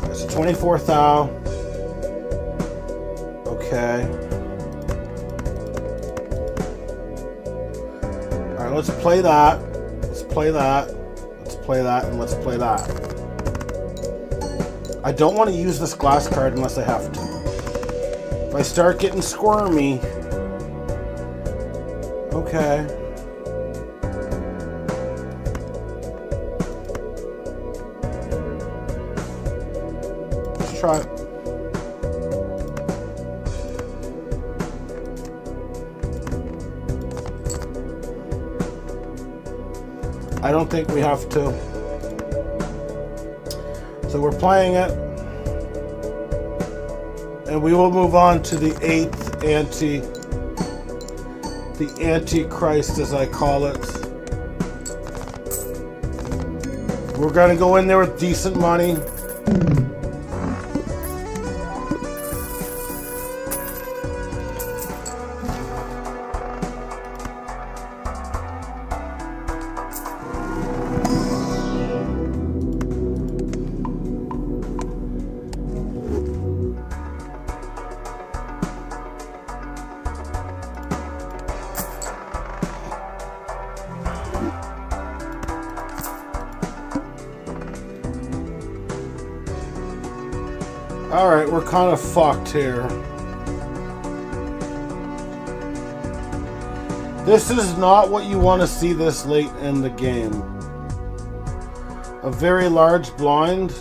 There's a 24 thou. Okay. Alright, let's play that. Let's play that. Let's play that, and let's play that. I don't want to use this glass card unless I have to. If I start getting squirmy... Okay. Let's try it. I don't think we have to. So we're playing it. And we will move on to the 8th the Antichrist, as I call it. We're gonna go in there with decent money. Alright, we're kind of fucked here. This is not what you want to see this late in the game. A very large blind.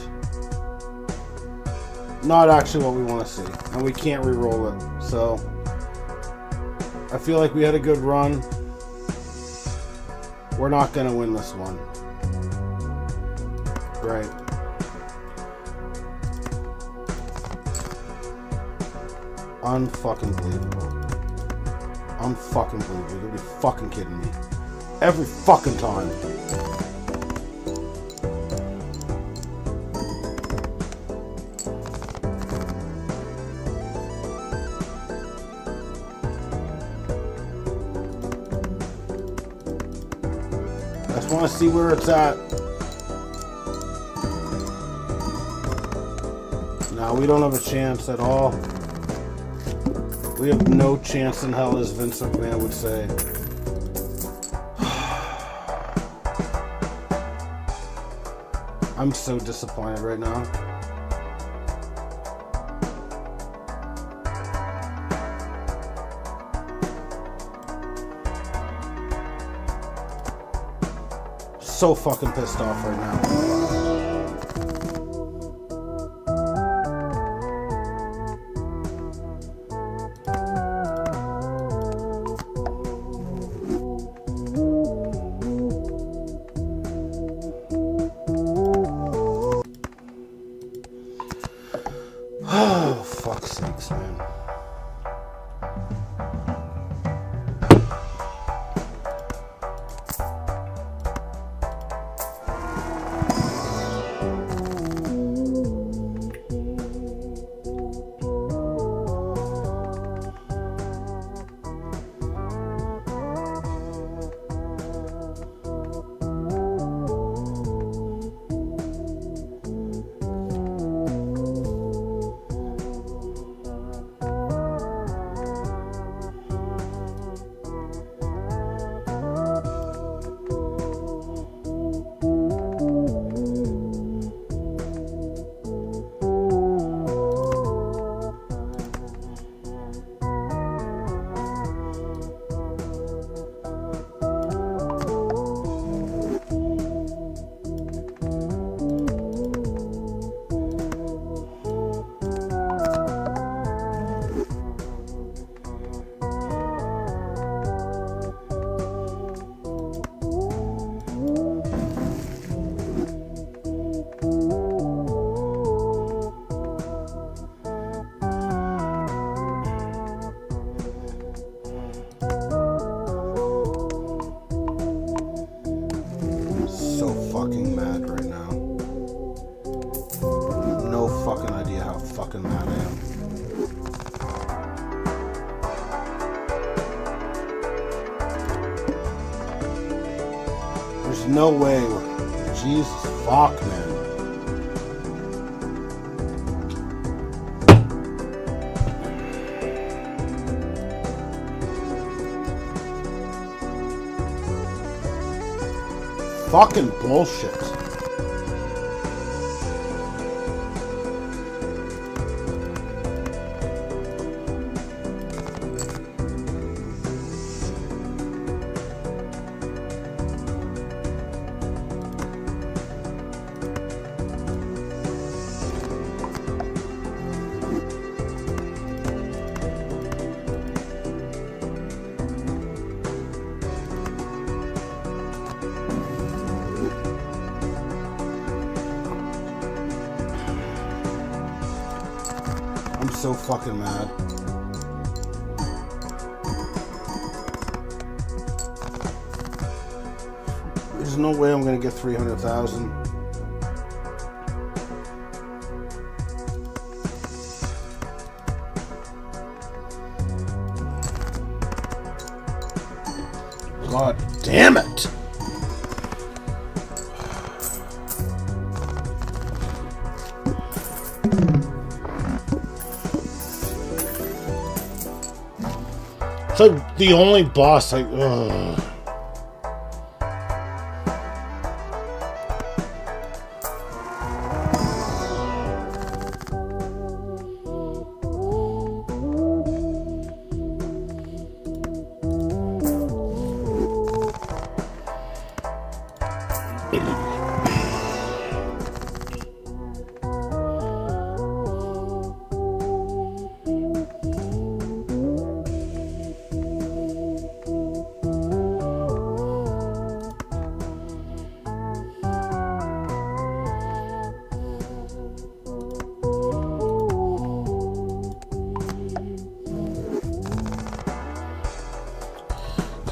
Not actually what we want to see. And we can't re-roll it. So, I feel like we had a good run. We're not going to win this one. Right. Unfucking believable. Unfucking believable. You're gonna be fucking kidding me. Every fucking time. I just want to see where it's at. No, we don't have a chance at all. We have no chance in hell, as Vince McMahon would say. I'm so disappointed right now. so fucking pissed off right now. Oh, fuck's sakes, man. So fucking mad right now. No fucking idea how fucking mad I am. There's no way. Jesus fuck, man. Fucking bullshit. I'm so fucking mad. There's no way I'm gonna get 300,000. God damn it! It's like the only boss I... Ugh.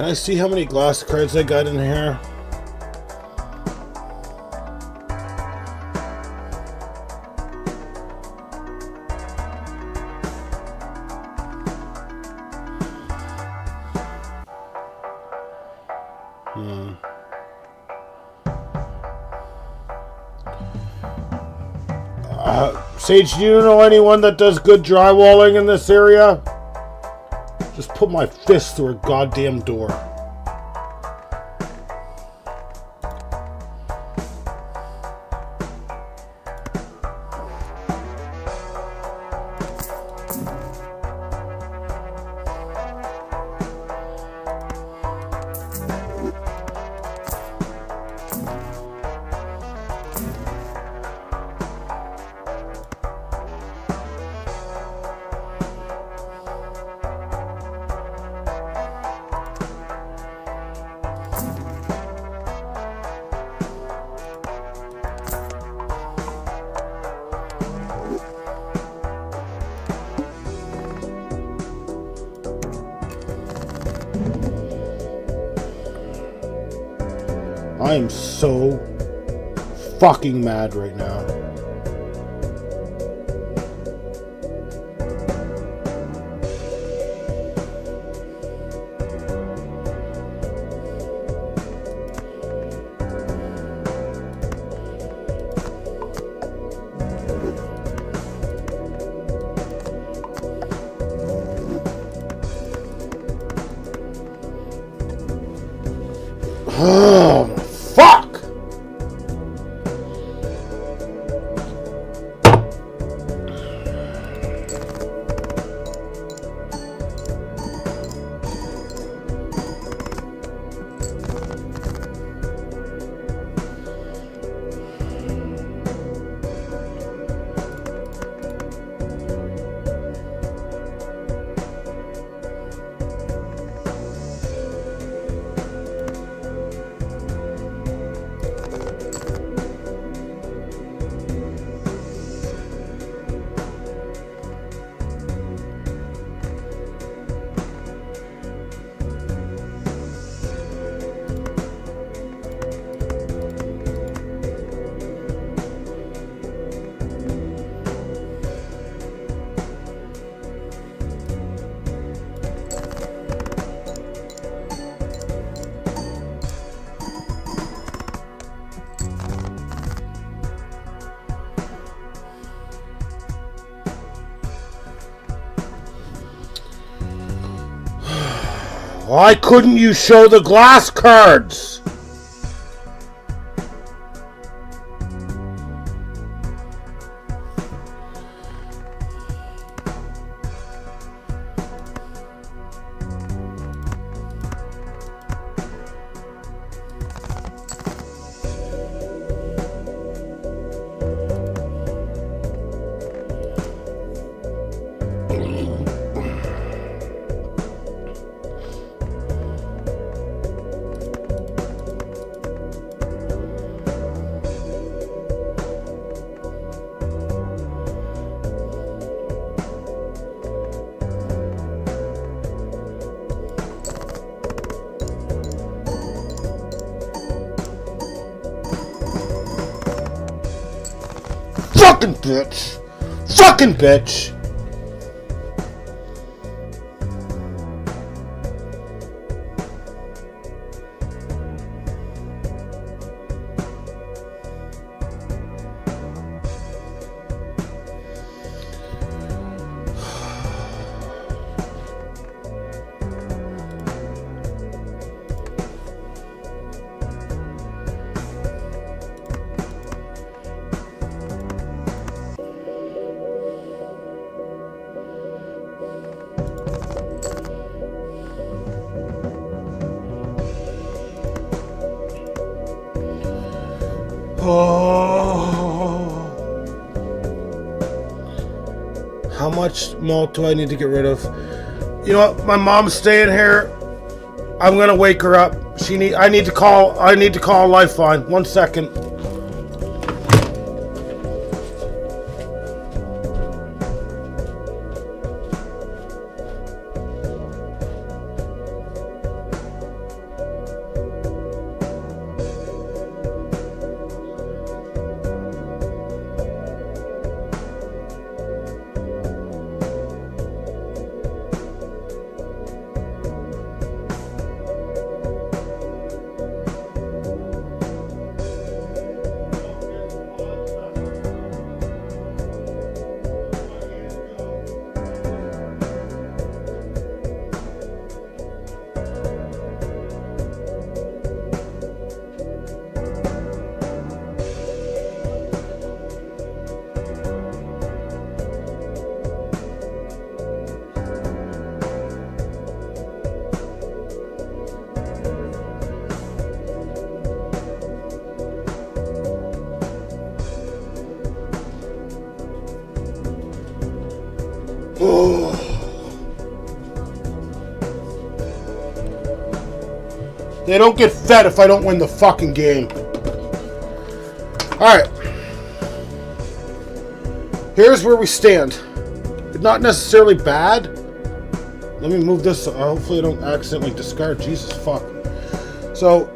Can I see how many glass cards I got in here? Sage, do you know anyone that does good drywalling in this area? Just put my fist through a goddamn door. I am so fucking mad right now. Oh, fuck! Why couldn't you show the glass cards? Fucking bitch! Fucking bitch! Oh. How much malt do I need to get rid of? You know what? My mom's staying here. I'm gonna wake her up. I need to call a lifeline. 1 second. They don't get fed if I don't win the fucking game. Alright. Here's where we stand. It's not necessarily bad. Let me move this so hopefully I don't accidentally discard. Jesus fuck. So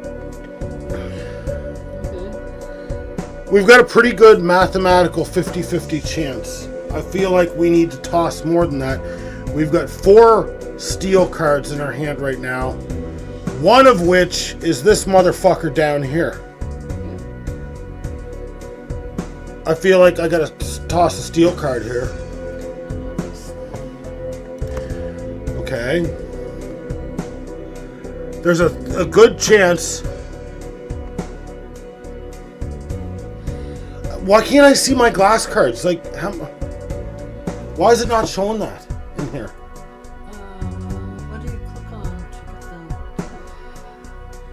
We've got a pretty good mathematical 50-50 chance. I feel like we need to toss more than that. We've got 4 steel cards in our hand right now. One of which is this motherfucker down here. I feel like I gotta toss a steel card here. Okay. There's a good chance. Why can't I see my glass cards? Like, why is it not showing that in here? What do you click on to get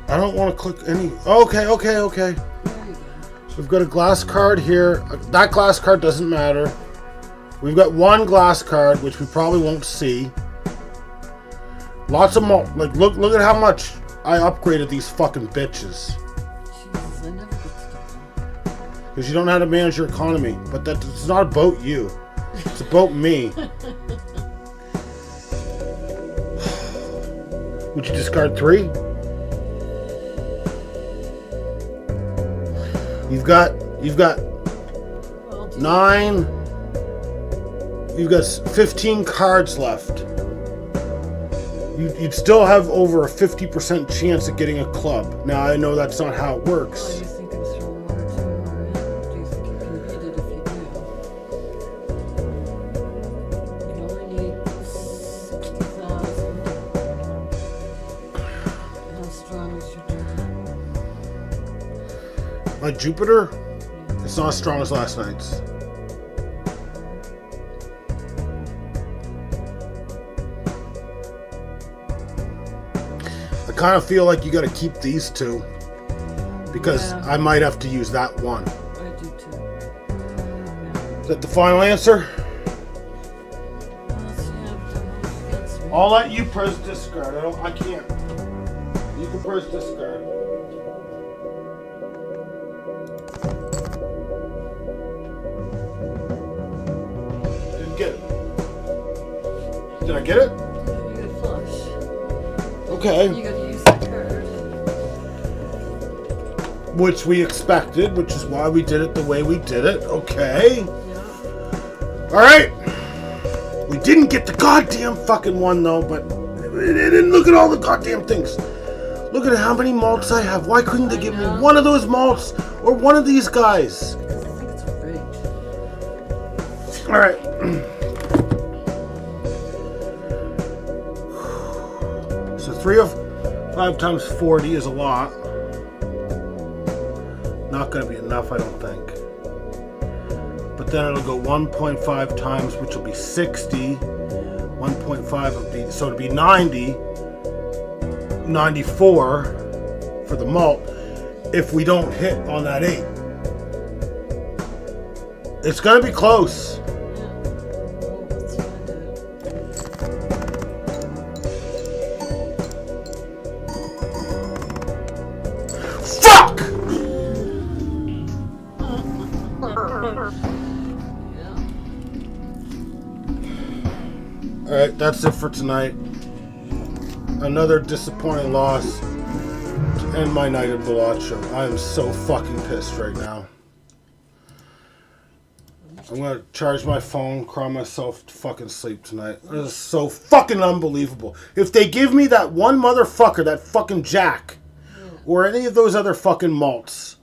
the... I don't want to click any. Okay. There you go. We've got a glass card here. That glass card doesn't matter. We've got one glass card, which we probably won't see. Lots of more. Like, look at how much I upgraded these fucking bitches. Jesus, I never get stuff. Because you don't know how to manage your economy. But it's not about you. It's about me. Would you discard 3? You've got 9. You've got 15 cards left. You'd still have over a 50% chance of getting a club. Now, I know that's not how it works. Well, you think I'm throwing 1 or 2 more in? Do you think you can hit it if you do? You only need 60,000. How strong is your Jupiter? My Jupiter? It's not as strong as last night's. I kind of feel like you got to keep these 2 because Yeah. I might have to use that one. I do too. Is that the final answer? Well, see, I've done those against me. I'll let you press discard. I can't. You can press discard. Didn't get it. Did I get it? You got flush. Okay. You gotta use that card. Which we expected, which is why we did it the way we did it. Okay. Yeah. Alright. We didn't get the goddamn fucking one though, but look at all the goddamn things. Look at how many malts I have. Why couldn't they give me one of those malts or one of these guys? Because I think it's rigged. Alright. So 3 of 5 times 40 is a lot. Not going to be enough, I don't think. But then it'll go 1.5 times, which will be 60. 1.5 would be, so it'll be 90. 94 for the malt if we don't hit on that 8. It's going to be close. Yeah. Well, let's find it. Fuck! Yeah. Alright, that's it for tonight. Another disappointing loss to end my night at Balatro. I am so fucking pissed right now. I'm gonna charge my phone, cry myself to fucking sleep tonight. This is so fucking unbelievable. If they give me that one motherfucker, that fucking Jack, or any of those other fucking malts,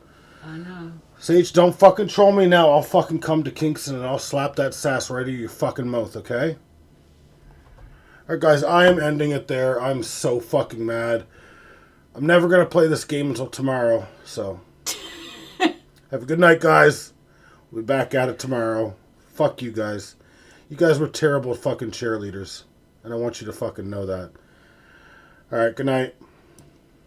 I know. Sage, don't fucking troll me now. I'll fucking come to Kingston and I'll slap that sass right out of your fucking mouth, okay? Alright guys, I am ending it there. I'm so fucking mad. I'm never going to play this game until tomorrow, so. Have a good night, guys. We'll be back at it tomorrow. Fuck you guys. You guys were terrible fucking cheerleaders. And I want you to fucking know that. Alright, good night.